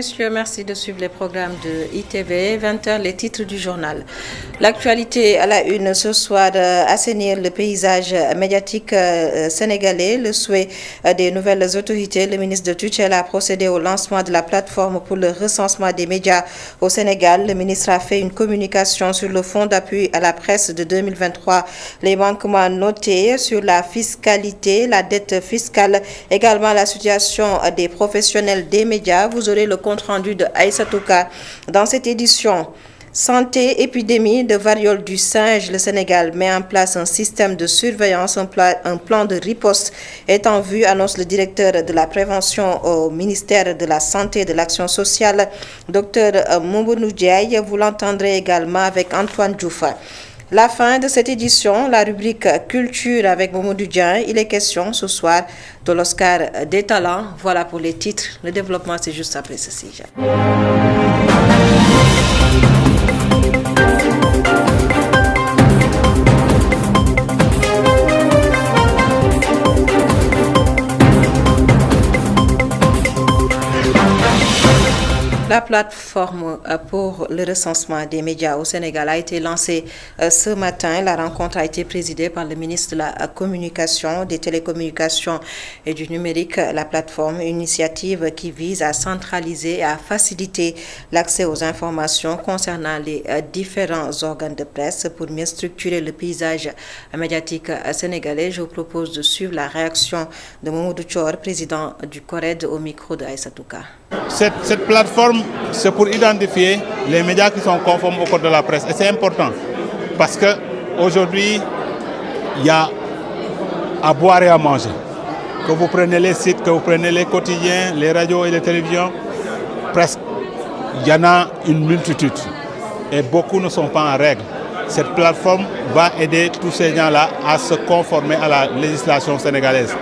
messieurs, merci de suivre les programmes de ITV. 20h, les titres du journal. L'actualité à la une ce soir, assainir le paysage médiatique sénégalais. Le souhait des nouvelles autorités, le ministre de tutelle a procédé au lancement de la plateforme pour le recensement des médias au Sénégal. Le ministre a fait une communication sur le fonds d'appui à la presse de 2023. Les manquements notés sur la fiscalité, la dette fiscale, également la situation des professionnels des médias. Vous aurez le compte-rendu de Aïssatouka dans cette édition. Santé, épidémie de variole du singe. Le Sénégal met en place un système de surveillance, un plan de riposte est en vue, annonce le directeur de la prévention au ministère de la Santé et de l'Action sociale, Dr Moumbounou Diaye. Vous l'entendrez également avec Antoine Djoufa. La fin de cette édition, la rubrique Culture avec Mamadou Dieng. Il est question ce soir de l'Oscar des talents. Voilà pour les titres. Le développement, c'est juste après ceci. La plateforme pour le recensement des médias au Sénégal a été lancée ce matin. La rencontre a été présidée par le ministre de la Communication, des Télécommunications et du Numérique. La plateforme, une initiative qui vise à centraliser et à faciliter l'accès aux informations concernant les différents organes de presse pour mieux structurer le paysage médiatique sénégalais. Je vous propose de suivre la réaction de Mamadou Thior, président du CORED, au micro de Aïssatouka. Cette plateforme, c'est pour identifier les médias qui sont conformes au code de la presse. Et c'est important parce qu'aujourd'hui, il y a à boire et à manger. Que vous prenez les sites, que vous prenez les quotidiens, les radios et les télévisions, presque, il y en a une multitude. Et beaucoup ne sont pas en règle. Cette plateforme va aider tous ces gens-là à se conformer à la législation sénégalaise.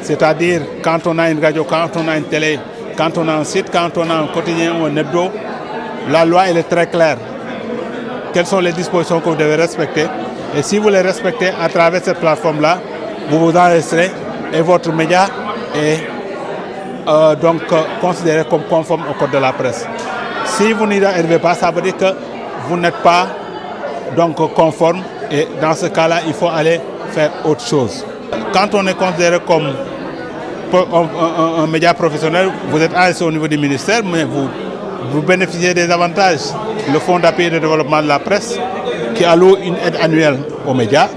C'est-à-dire, quand on a une radio, quand on a une télé, quand on a un site, quand on a un quotidien ou un hebdo, la loi elle est très claire. Quelles sont les dispositions que vous devez respecter? Et si vous les respectez à travers cette plateforme-là, vous vous enregistrez et votre média est donc considéré comme conforme au code de la presse. Si vous n'y arrivez pas, ça veut dire que vous n'êtes pas donc conforme et dans ce cas-là, il faut aller faire autre chose. Quand on est considéré comme un média professionnel, vous êtes enregistré au niveau du ministère, mais vous bénéficiez des avantages. Le Fonds d'appui et de développement de la presse qui alloue une aide annuelle aux médias.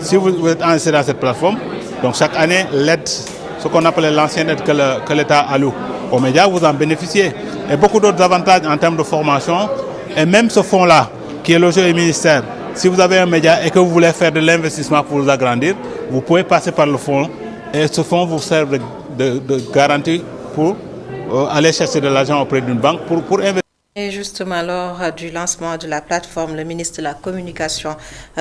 Si vous êtes enregistré dans cette plateforme, donc chaque année, l'aide, ce qu'on appelait l'ancienne aide que l'État alloue aux médias, vous en bénéficiez. Et beaucoup d'autres avantages en termes de formation. Et même ce fonds-là, qui est logé au ministère, si vous avez un média et que vous voulez faire de l'investissement pour vous agrandir, vous pouvez passer par le fonds. Et ce fonds vous sert de garantie pour aller chercher de l'argent auprès d'une banque pour investir. Et justement, lors du lancement de la plateforme, le ministre de la Communication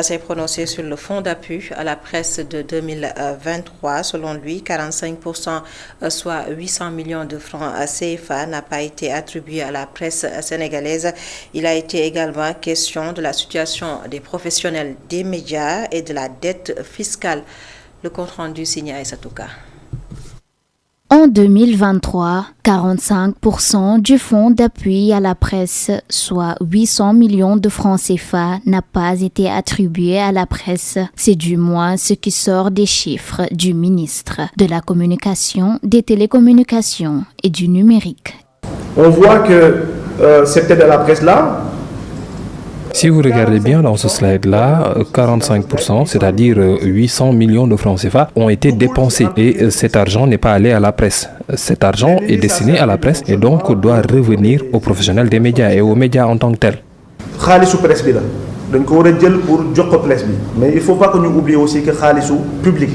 s'est prononcé sur le fonds d'appui à la presse de 2023. Selon lui, 45%, soit 800 millions de francs CFA, n'a pas été attribué à la presse sénégalaise. Il a été également question de la situation des professionnels des médias et de la dette fiscale. Le compte-rendu signé à Aïssatouka. En 2023, 45% du fonds d'appui à la presse, soit 800 millions de francs CFA, n'a pas été attribué à la presse. C'est du moins ce qui sort des chiffres du ministre de la Communication, des Télécommunications et du Numérique. On voit que cette aide à la presse-là, si vous regardez bien dans ce slide-là, 45%, c'est-à-dire 800 millions de francs CFA, ont été dépensés et cet argent n'est pas allé à la presse. Cet argent est destiné à la presse et donc doit revenir aux professionnels des médias et aux médias en tant que tels. Mais il ne faut pas que nous oublions aussi que c'est public.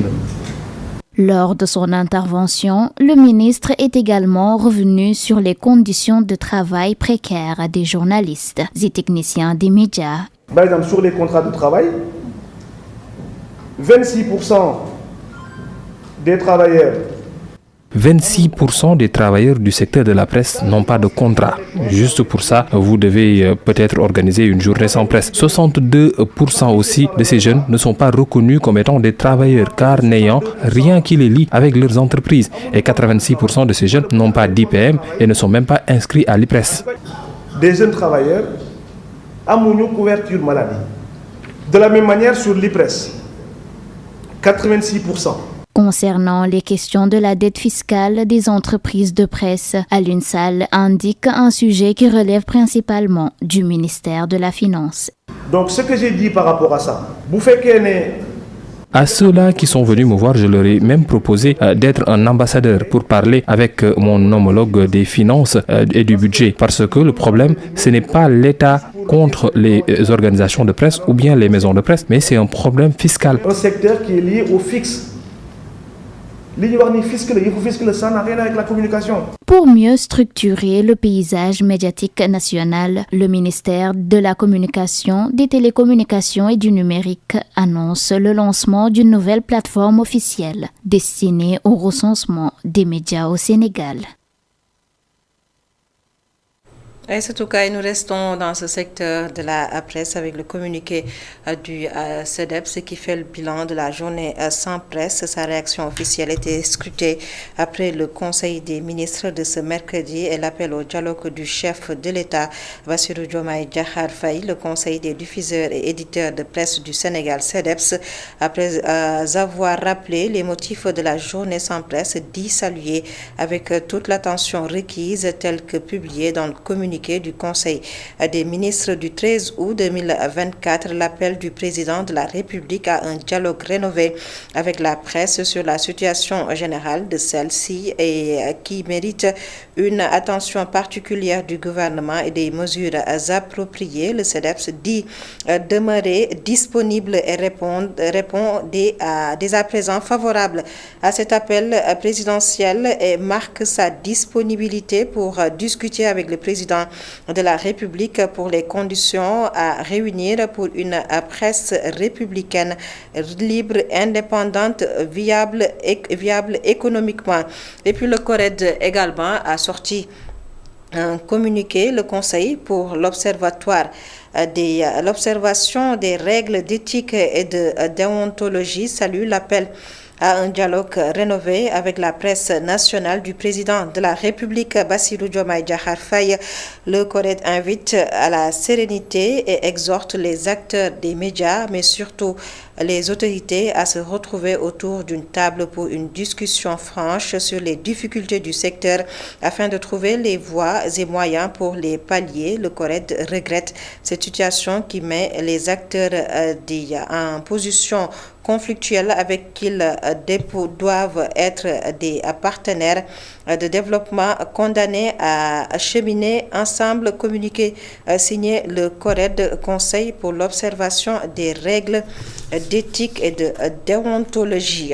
Lors de son intervention, le ministre est également revenu sur les conditions de travail précaires des journalistes et techniciens des médias. Par exemple, sur les contrats de travail, 26% des travailleurs 26% des travailleurs du secteur de la presse n'ont pas de contrat. Juste pour ça, vous devez peut-être organiser une journée sans presse. 62% aussi de ces jeunes ne sont pas reconnus comme étant des travailleurs car n'ayant rien qui les lie avec leurs entreprises. Et 86% de ces jeunes n'ont pas d'IPM et ne sont même pas inscrits à l'IPRES. Des jeunes travailleurs ont une couverture maladie. De la même manière sur l'IPRES, 86%. Concernant les questions de la dette fiscale des entreprises de presse, Alioune Sall indique un sujet qui relève principalement du ministère de la Finance. Donc ce que j'ai dit par rapport à ça, vous faites qu'elle est... À ceux-là qui sont venus me voir, je leur ai même proposé d'être un ambassadeur pour parler avec mon homologue des finances et du budget. Parce que le problème, ce n'est pas l'État contre les organisations de presse ou bien les maisons de presse, mais c'est un problème fiscal. Un secteur qui est lié au fixe. Ça n'a rien avec la communication. Pour mieux structurer le paysage médiatique national, le ministère de la Communication, des Télécommunications et du Numérique annonce le lancement d'une nouvelle plateforme officielle destinée au recensement des médias au Sénégal. Et en tout cas, nous restons dans ce secteur de la presse avec le communiqué du CEDEPS qui fait le bilan de la journée sans presse. Sa réaction officielle était scrutée après le Conseil des ministres de ce mercredi et l'appel au dialogue du chef de l'État, Bassirou Diomaye Diakhar Faye. Le Conseil des diffuseurs et éditeurs de presse du Sénégal, CEDEPS, après avoir rappelé les motifs de la journée sans presse, dit saluer avec toute l'attention requise telle que publiée dans le communiqué du Conseil des ministres du 13 août 2024, l'appel du président de la République à un dialogue rénové avec la presse sur la situation générale de celle-ci et qui mérite une attention particulière du gouvernement et des mesures appropriées. Le CEDEPS dit demeurer disponible et répond dès à présent favorable à cet appel présidentiel et marque sa disponibilité pour discuter avec le président de la République pour les conditions à réunir pour une presse républicaine libre, indépendante, viable économiquement. Et puis le CORED également a sorti un communiqué, le Conseil pour l'Observatoire l'observation des règles d'éthique et de déontologie salue l'appel à un dialogue rénové avec la presse nationale du président de la République, Bassirou Diomaye Diakhar Faye. Le CORED invite à la sérénité et exhorte les acteurs des médias, mais surtout les autorités, à se retrouver autour d'une table pour une discussion franche sur les difficultés du secteur afin de trouver les voies et moyens pour les pallier. Le CORED regrette cette situation qui met les acteurs en position conflictuelle avec qu'ils doivent être des partenaires de développement condamnés à cheminer ensemble. Communiqué signé le CORED, Conseil pour l'observation des règles d'éthique et de déontologie.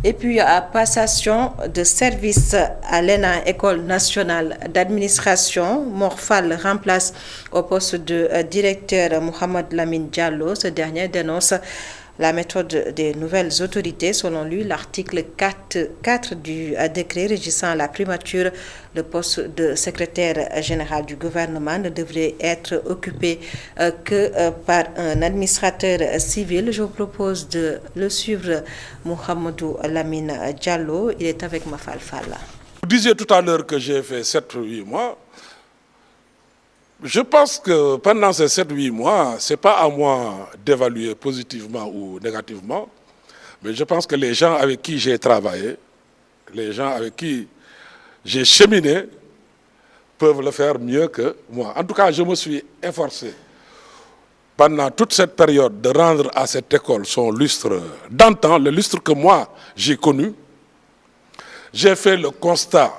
Et puis, à passation de service à l'ENA, École nationale d'administration, Morphal remplace au poste de directeur Mohamed Lamine Diallo. Ce dernier dénonce la méthode des nouvelles autorités. Selon lui, l'article 4 du décret régissant la primature, le poste de secrétaire général du gouvernement ne devrait être occupé que par un administrateur civil. Je vous propose de le suivre, Mohamedou Lamine Diallo. Il est avec Mafal Falla. Vous disiez tout à l'heure que j'ai fait 7-8 mois. Je pense que pendant ces 7-8 mois, ce n'est pas à moi d'évaluer positivement ou négativement, mais je pense que les gens avec qui j'ai travaillé, les gens avec qui j'ai cheminé, peuvent le faire mieux que moi. En tout cas, je me suis efforcé pendant toute cette période de rendre à cette école son lustre d'antan, le lustre que moi j'ai connu. J'ai fait le constat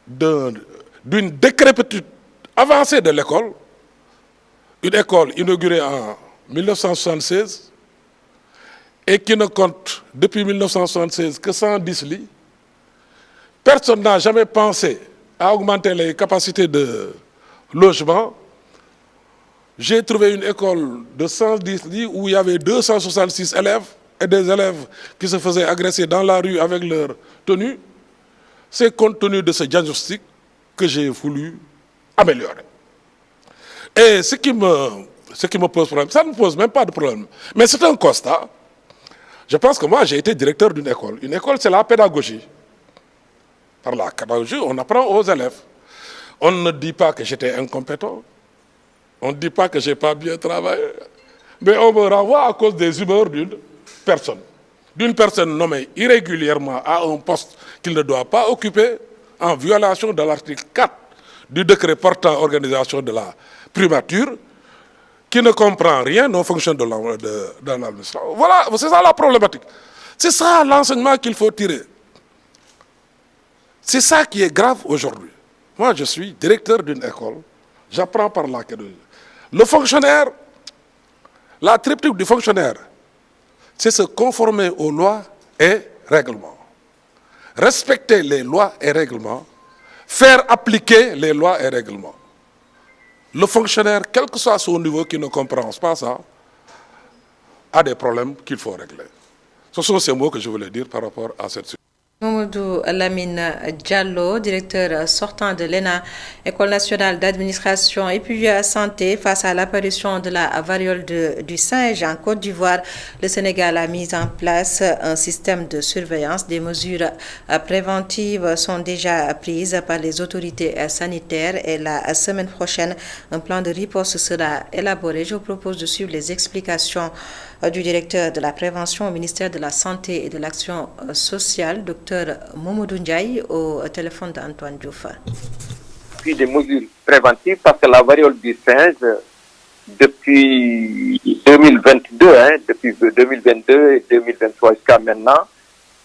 d'une décrépitude avancée de l'école, une école inaugurée en 1976 et qui ne compte depuis 1976 que 110 lits. Personne n'a jamais pensé à augmenter les capacités de logement. J'ai trouvé une école de 110 lits où il y avait 266 élèves et des élèves qui se faisaient agresser dans la rue avec leur tenue. C'est compte tenu de ce diagnostic que j'ai voulu améliorer. Et ce qui me pose problème, ça ne me pose même pas de problème, mais c'est un constat. Je pense que moi, j'ai été directeur d'une école. Une école, c'est la pédagogie. Par la pédagogie, on apprend aux élèves. On ne dit pas que j'étais incompétent. On ne dit pas que je n'ai pas bien travaillé. Mais on me renvoie à cause des humeurs d'une personne. D'une personne nommée irrégulièrement à un poste qu'il ne doit pas occuper en violation de l'article 4 du décret portant organisation de la primature, qui ne comprend rien aux fonctions de l'administration. Voilà, c'est ça la problématique. C'est ça l'enseignement qu'il faut tirer. C'est ça qui est grave aujourd'hui. Moi, je suis directeur d'une école, j'apprends par l'académie. Le fonctionnaire, la triptyque du fonctionnaire, c'est se conformer aux lois et règlements. Respecter les lois et règlements, faire appliquer les lois et règlements. Le fonctionnaire, quel que soit son niveau, qui ne comprend pas ça, a des problèmes qu'il faut régler. Ce sont ces mots que je voulais dire par rapport à cette situation. Mamadou Lamine Diallo, directeur sortant de l'ENA, École nationale d'administration et puis santé, face à l'apparition de la variole du singe en Côte d'Ivoire, le Sénégal a mis en place un système de surveillance. Des mesures préventives sont déjà prises par les autorités sanitaires et la semaine prochaine, un plan de riposte sera élaboré. Je vous propose de suivre les explications du directeur de la prévention au ministère de la Santé et de l'Action sociale, Dr Mamadou Ndiaye, au téléphone d'Antoine Diouf. Puis des mesures préventives parce que la variole du singe, depuis 2022, depuis 2022 et 2023 jusqu'à maintenant,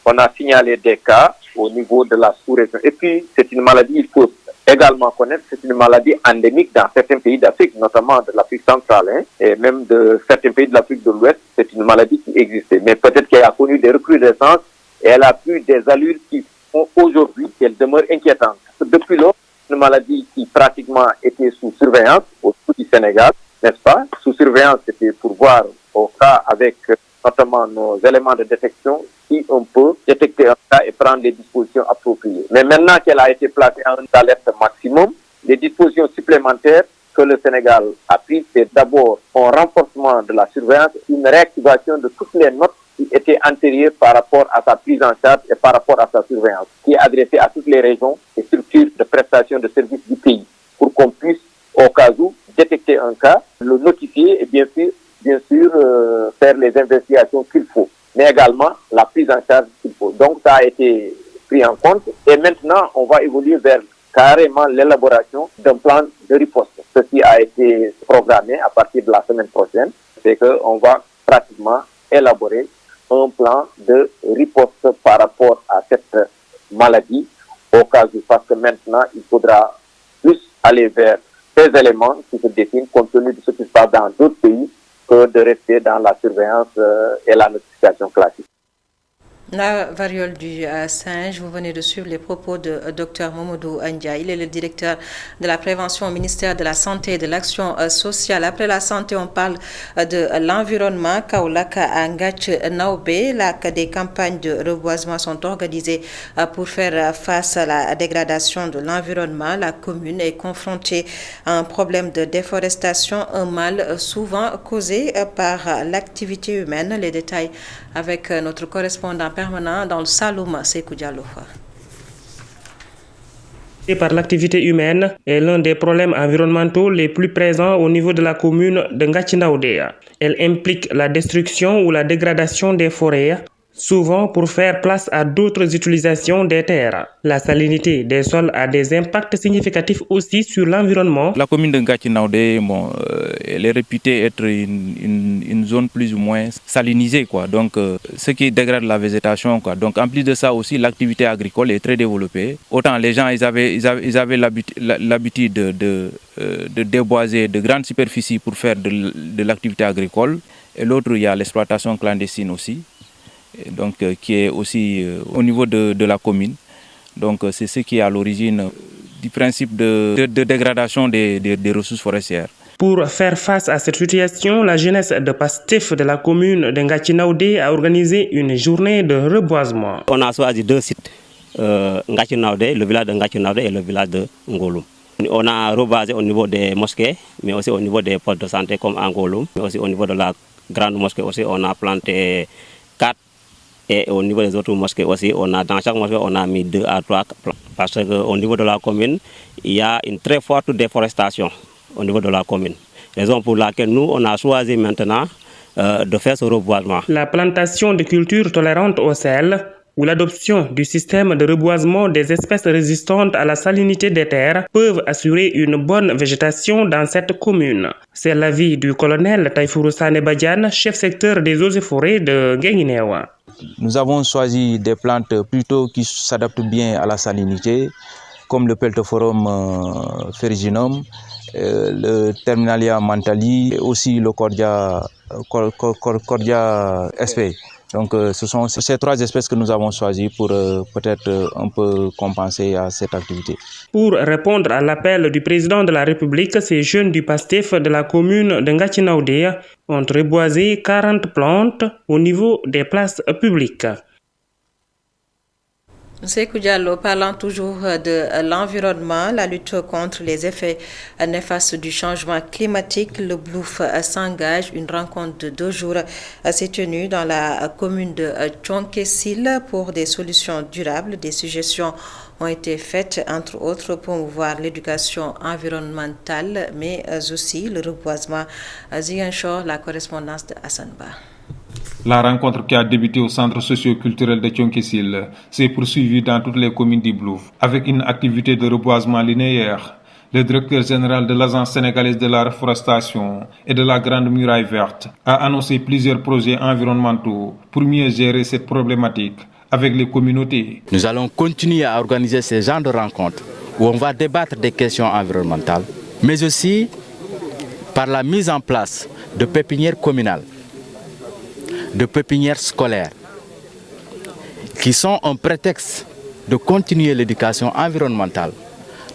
on a signalé des cas au niveau de la sous-région. Et puis, c'est une maladie, il faut également connaître, c'est une maladie endémique dans certains pays d'Afrique, notamment de l'Afrique centrale, et même de certains pays de l'Afrique de l'Ouest. C'est une maladie qui existait, mais peut-être qu'elle a connu des recrudescences et elle a pris des allures qui font aujourd'hui qu'elle demeure inquiétante. Depuis lors, une maladie qui pratiquement était sous surveillance au niveau du Sénégal, n'est-ce pas? Sous surveillance, c'était pour voir au cas avec notamment nos éléments de détection, si on peut détecter un cas et prendre des dispositions appropriées. Mais maintenant qu'elle a été placée en alerte maximum, les dispositions supplémentaires que le Sénégal a prises, c'est d'abord un renforcement de la surveillance, une réactivation de toutes les notes qui étaient antérieures par rapport à sa prise en charge et par rapport à sa surveillance, qui est adressée à toutes les régions et structures de prestation de services du pays, pour qu'on puisse, au cas où, détecter un cas, le notifier et bien sûr faire les investigations qu'il faut, mais également la prise en charge qu'il faut. Donc ça a été pris en compte et maintenant on va évoluer vers carrément l'élaboration d'un plan de riposte. Ceci a été programmé à partir de la semaine prochaine, c'est qu'on va pratiquement élaborer un plan de riposte par rapport à cette maladie au cas où, parce que maintenant il faudra plus aller vers ces éléments qui se dessinent compte tenu de ce qui se passe dans d'autres pays que de rester dans la surveillance et la notification classique. La variole du singe, vous venez de suivre les propos de Dr Mamadou Ndiaye. Il est le directeur de la prévention au ministère de la Santé et de l'Action sociale. Après la santé, on parle de l'environnement. Kaolack à Ngathie-Naoubé, des campagnes de reboisement sont organisées pour faire face à la dégradation de l'environnement. La commune est confrontée à un problème de déforestation, un mal souvent causé par l'activité humaine. Les détails avec notre correspondant permanent dans le Saloum, Sekou Diallo. Par l'activité humaine est l'un des problèmes environnementaux les plus présents au niveau de la commune de Ngathie-Naoubé. Elle implique la destruction ou la dégradation des forêts, souvent pour faire place à d'autres utilisations des terres. La salinité des sols a des impacts significatifs aussi sur l'environnement. La commune de Ngathie-Naoubé, elle est réputée être une zone plus ou moins salinisée, quoi. Donc, ce qui dégrade la végétation, quoi. Donc, en plus de ça aussi, l'activité agricole est très développée. Autant les gens, ils avaient l'habitude de déboiser de grandes superficies pour faire de l'activité agricole. Et l'autre, il y a l'exploitation clandestine aussi. Donc, qui est aussi au niveau de la commune. Donc, c'est ce qui est à l'origine du principe de dégradation des ressources forestières. Pour faire face à cette situation, la jeunesse de Pastef de la commune de Ngathie-Naoubé a organisé une journée de reboisement. On a choisi 2 sites Ngachinaoude, le village de Ngachinaoude et le village de Ngoloum. On a rebasé au niveau des mosquées, mais aussi au niveau des postes de santé comme Ngoloum, mais aussi au niveau de la grande mosquée aussi, on a planté 4. Et au niveau des autres mosquées aussi, dans chaque mosquée, on a mis 2 à 3 plants. Parce qu'au niveau de la commune, il y a une très forte déforestation au niveau de la commune. Raison pour laquelle nous, on a choisi maintenant de faire ce reboisement. La plantation de cultures tolérantes au sel ou l'adoption du système de reboisement des espèces résistantes à la salinité des terres peuvent assurer une bonne végétation dans cette commune. C'est l'avis du colonel Taïfourou Sané Badiane, chef secteur des eaux et forêts de Guinguinéo. Nous avons choisi des plantes plutôt qui s'adaptent bien à la salinité, comme le Peltophorum ferruginum, le Terminalia mentali et aussi le Cordia sp. Donc ce sont ces 3 espèces que nous avons choisies pour peut-être un peu compenser à cette activité. Pour répondre à l'appel du président de la République, ces jeunes du PASTEF de la commune de Ngachinaoude ont reboisé 40 plantes au niveau des places publiques. Sékou Diallo, parlant toujours de l'environnement, la lutte contre les effets néfastes du changement climatique, le BLOUF s'engage. Une rencontre de 2 jours s'est tenue dans la commune de Thionkesil pour des solutions durables. Des suggestions ont été faites, entre autres, pour promouvoir l'éducation environnementale, mais aussi le reboisement. Ziguinchor, la correspondance de Hassan Ba. La rencontre qui a débuté au centre socio-culturel de Thionkesil s'est poursuivie dans toutes les communes du BLOUF avec une activité de reboisement linéaire. Le directeur général de l'Agence sénégalaise de la reforestation et de la Grande Muraille Verte a annoncé plusieurs projets environnementaux pour mieux gérer cette problématique avec les communautés. Nous allons continuer à organiser ces genres de rencontres où on va débattre des questions environnementales, mais aussi par la mise en place de pépinières communales, de pépinières scolaires, qui sont un prétexte de continuer l'éducation environnementale,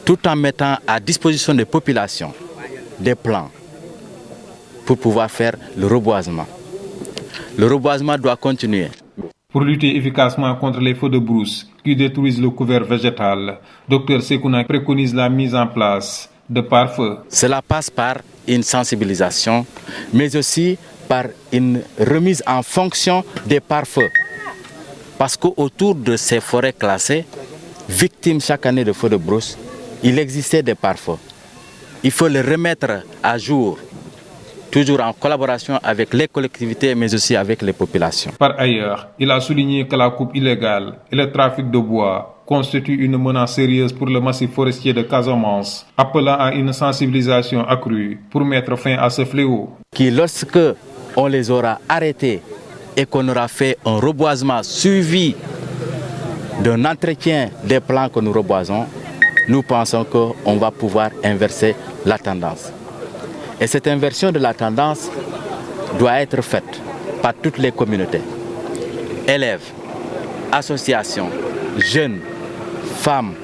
tout en mettant à disposition des populations des plans pour pouvoir faire le reboisement. Le reboisement doit continuer. Pour lutter efficacement contre les feux de brousse qui détruisent le couvert végétal, Dr Sekouna préconise la mise en place de pare-feu. Cela passe par une sensibilisation, mais aussi par une remise en fonction des pare-feux. Parce qu'autour de ces forêts classées, victimes chaque année de feux de brousse, il existait des pare-feux. Il faut les remettre à jour, toujours en collaboration avec les collectivités, mais aussi avec les populations. Par ailleurs, il a souligné que la coupe illégale et le trafic de bois constituent une menace sérieuse pour le massif forestier de Casamance, appelant à une sensibilisation accrue pour mettre fin à ce fléau. Qui, lorsque on les aura arrêtés et qu'on aura fait un reboisement suivi d'un entretien des plants que nous reboisons, nous pensons qu'on va pouvoir inverser la tendance. Et cette inversion de la tendance doit être faite par toutes les communautés, élèves, associations, jeunes, femmes,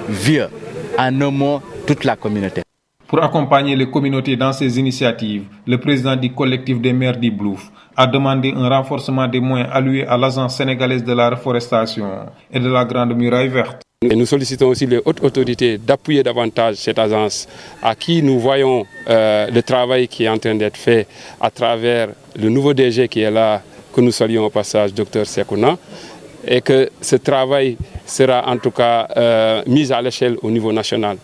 vieux, en un mot, toute la communauté. Pour accompagner les communautés dans ces initiatives, le président du collectif des maires du BLOUF a demandé un renforcement des moyens alloués à l'Agence sénégalaise de la reforestation et de la Grande Muraille Verte. Et nous sollicitons aussi les hautes autorités d'appuyer davantage cette agence à qui nous voyons le travail qui est en train d'être fait à travers le nouveau DG qui est là, que nous saluons au passage, Dr Sekouna, et que ce travail sera en tout cas mis à l'échelle au niveau national.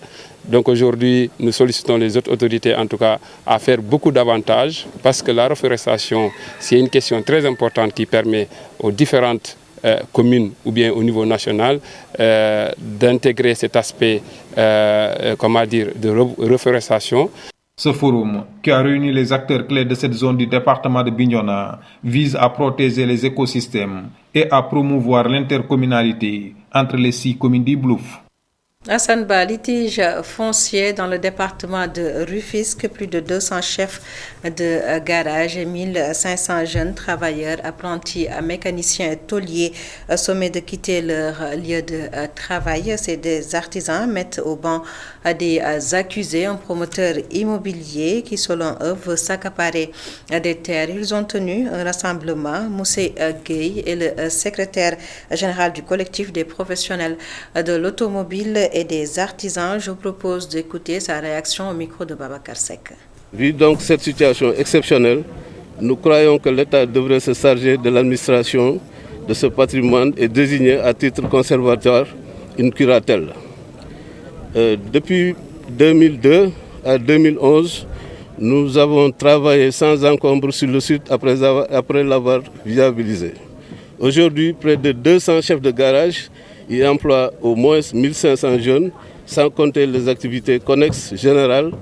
Donc aujourd'hui, nous sollicitons les autres autorités en tout cas à faire beaucoup davantage parce que la reforestation, c'est une question très importante qui permet aux différentes communes ou bien au niveau national d'intégrer cet aspect de reforestation. Ce forum, qui a réuni les acteurs clés de cette zone du département de Bignona, vise à protéger les écosystèmes et à promouvoir l'intercommunalité entre les 6 communes du BLOUF. Hassan Ba, litige foncier dans le département de Rufisque, plus de 200 chefs de garage et 1500 jeunes travailleurs, apprentis, mécaniciens et tôliers sommés de quitter leur lieu de travail. Ces des artisans mettent au banc des accusés, un promoteur immobilier qui, selon eux, veut s'accaparer des terres. Ils ont tenu un rassemblement. Moussé Gueye est le secrétaire général du collectif des professionnels de l'automobile et des artisans. Je vous propose d'écouter sa réaction au micro de Babacar Seck. Vu donc cette situation exceptionnelle, nous croyons que l'État devrait se charger de l'administration de ce patrimoine et désigner à titre conservateur une curatelle. Depuis 2002 à 2011, nous avons travaillé sans encombre sur le site après l'avoir viabilisé. Aujourd'hui, près de 200 chefs de garage y emploient au moins 1500 jeunes, sans compter les activités connexes générales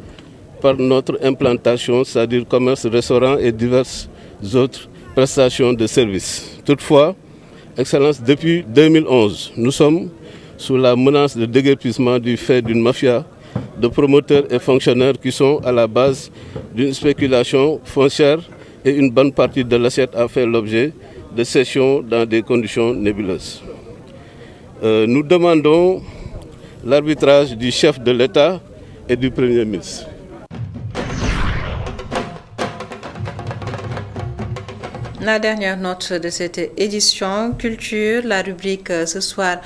par notre implantation, c'est-à-dire commerce, restaurant et diverses autres prestations de services. Toutefois, Excellence, depuis 2011, nous sommes sous la menace de déguerpissement du fait d'une mafia de promoteurs et fonctionnaires qui sont à la base d'une spéculation foncière et une bonne partie de l'assiette a fait l'objet de cessions dans des conditions nébuleuses. Nous demandons l'arbitrage du chef de l'État et du Premier ministre. La dernière note de cette édition culture, la rubrique ce soir,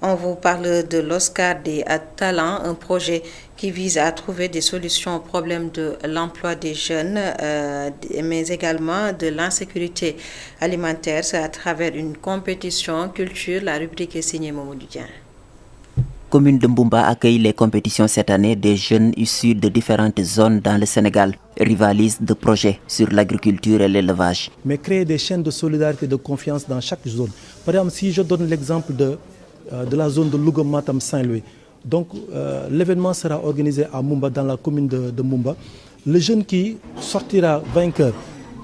on vous parle de l'Oscar des talents, un projet qui vise à trouver des solutions aux problèmes de l'emploi des jeunes, mais également de l'insécurité alimentaire. C'est à travers une compétition culture. La rubrique est signée Mamoudou Dieng. Commune de Mboumba accueille les compétitions cette année. Des jeunes issus de différentes zones dans le Sénégal rivalisent de projets sur l'agriculture et l'élevage. Mais créer des chaînes de solidarité et de confiance dans chaque zone. Par exemple, si je donne l'exemple de la zone de Louga, Matam, Saint-Louis. Donc l'événement sera organisé à Mboumba, dans la commune de Mboumba. Le jeune qui sortira vainqueur,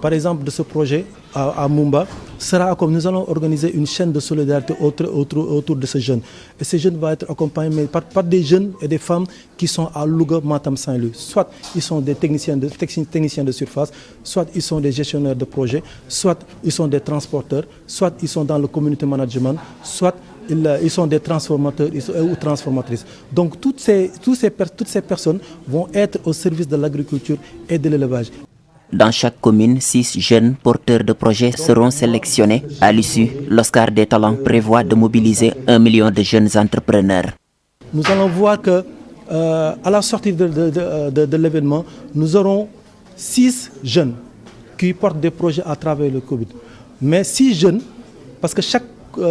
par exemple, de ce projet à Mboumba, sera comme nous allons organiser une chaîne de solidarité autour de ce jeune. Et ces jeunes vont être accompagnés par des jeunes et des femmes qui sont à Louga, Matam, Saint-Louis. Soit ils sont des techniciens de surface, soit ils sont des gestionnaires de projets, soit ils sont des transporteurs, soit ils sont dans le community management, soit ils sont des transformateurs ou transformatrices. Donc toutes ces personnes vont être au service de l'agriculture et de l'élevage. Dans chaque commune, 6 jeunes porteurs de projets seront sélectionnés. À l'issue, l'Oscar des talents prévoit de mobiliser 1 million de jeunes entrepreneurs. Nous allons voir que à la sortie de l'événement, nous aurons 6 jeunes qui portent des projets à travers le Covid. Mais 6 jeunes, parce que chaque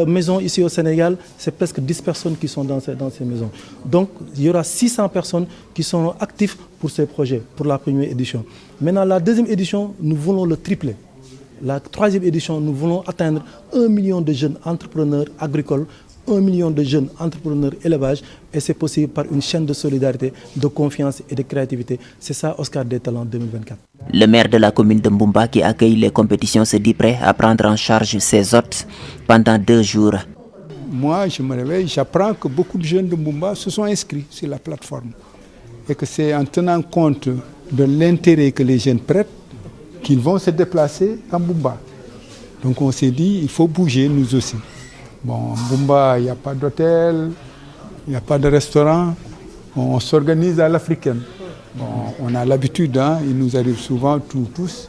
maison ici au Sénégal, c'est presque 10 personnes qui sont dans ces maisons. Donc, il y aura 600 personnes qui sont actives pour ces projets, pour la première édition. Maintenant, la deuxième édition, nous voulons le tripler. La troisième édition, nous voulons atteindre 1 million de jeunes entrepreneurs agricoles, 1 million de jeunes entrepreneurs élevage, et c'est possible par une chaîne de solidarité, de confiance et de créativité. C'est ça, Oscar des talents 2024. Le maire de la commune de Mboumba qui accueille les compétitions se dit prêt à prendre en charge ses hôtes pendant 2 jours. Moi, je me réveille, j'apprends que beaucoup de jeunes de Mboumba se sont inscrits sur la plateforme. Et que c'est en tenant compte de l'intérêt que les jeunes prêtent qu'ils vont se déplacer à Mboumba. Donc on s'est dit, il faut bouger nous aussi. Bon, à Mboumba, il n'y a pas d'hôtel, il n'y a pas de restaurant. On s'organise à l'africaine. Bon, on a l'habitude, hein, il nous arrive souvent tous.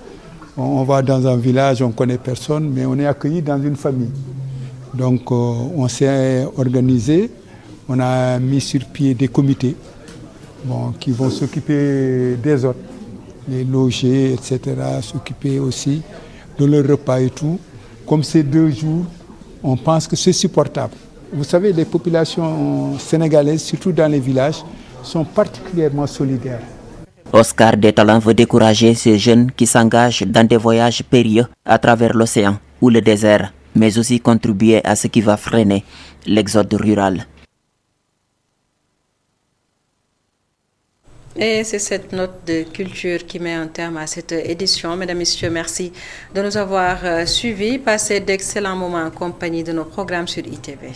On va dans un village, on ne connaît personne, mais on est accueilli dans une famille. Donc on s'est organisé, on a mis sur pied des comités qui vont s'occuper des autres, les loger, etc., s'occuper aussi de leur repas et tout. Comme ces 2 jours, on pense que c'est supportable. Vous savez, les populations sénégalaises, surtout dans les villages, sont particulièrement solidaires. Oscar des talents veut décourager ces jeunes qui s'engagent dans des voyages périlleux à travers l'océan ou le désert, mais aussi contribuer à ce qui va freiner l'exode rural. Et c'est cette note de culture qui met un terme à cette édition. Mesdames, Messieurs, merci de nous avoir suivis. Passez d'excellents moments en compagnie de nos programmes sur ITV.